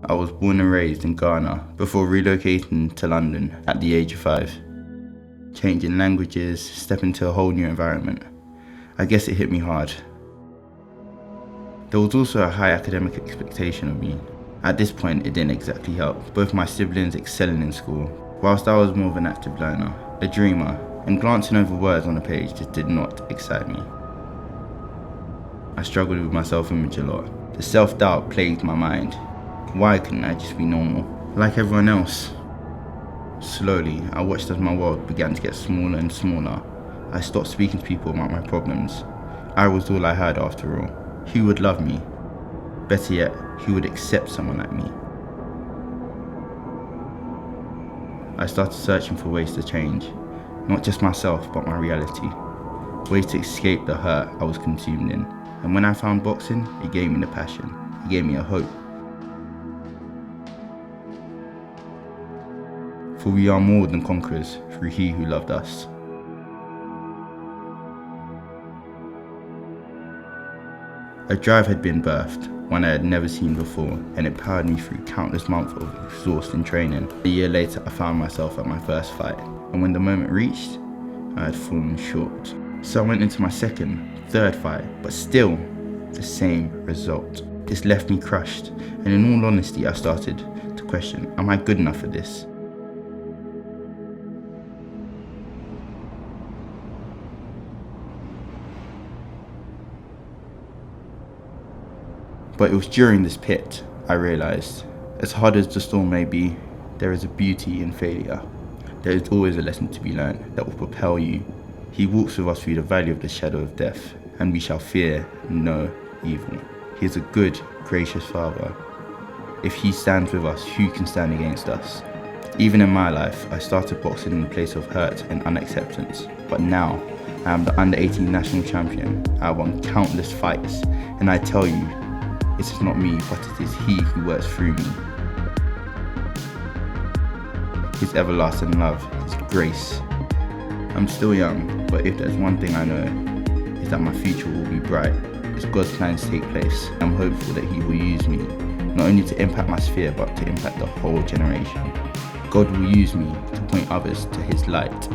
I was born and raised in Ghana before relocating to London at the age of 5. Changing languages, stepping into a whole new environment. I guess it hit me hard. There was also a high academic expectation of me. At this point, it didn't exactly help, both my siblings excelling in school, whilst I was more of an active learner, a dreamer, and glancing over words on a page just did not excite me. I struggled with my self-image a lot. The self-doubt plagued my mind. Why couldn't I just be normal, like everyone else? Slowly, I watched as my world began to get smaller and smaller. I stopped speaking to people about my problems. I was all I had after all. Who would love me? Better yet, who would accept someone like me? I started searching for ways to change, not just myself, but my reality. Ways to escape the hurt I was consumed in. And when I found boxing, it gave me the passion. It gave me a hope. For we are more than conquerors through He who loved us. A drive had been birthed, one I had never seen before, and it powered me through countless months of exhausting training. A year later, I found myself at my first fight, and when the moment reached, I had fallen short. So I went into my second, third fight, but still the same result. This left me crushed, and in all honesty, I started to question, am I good enough for this? But it was during this pit I realised, as hard as the storm may be, there is a beauty in failure. There is always a lesson to be learned that will propel you. He walks with us through the valley of the shadow of death, and we shall fear no evil. He is a good, gracious Father. If He stands with us, who can stand against us? Even in my life, I started boxing in a place of hurt and unacceptance, but now I am the under-18 national champion. I have won countless fights, and I tell you, it is not me, but it is He who works through me. His everlasting love, His grace. I'm still young, but if there's one thing I know, is that my future will be bright as God's plans take place. I'm hopeful that He will use me, not only to impact my sphere, but to impact the whole generation. God will use me to point others to His light.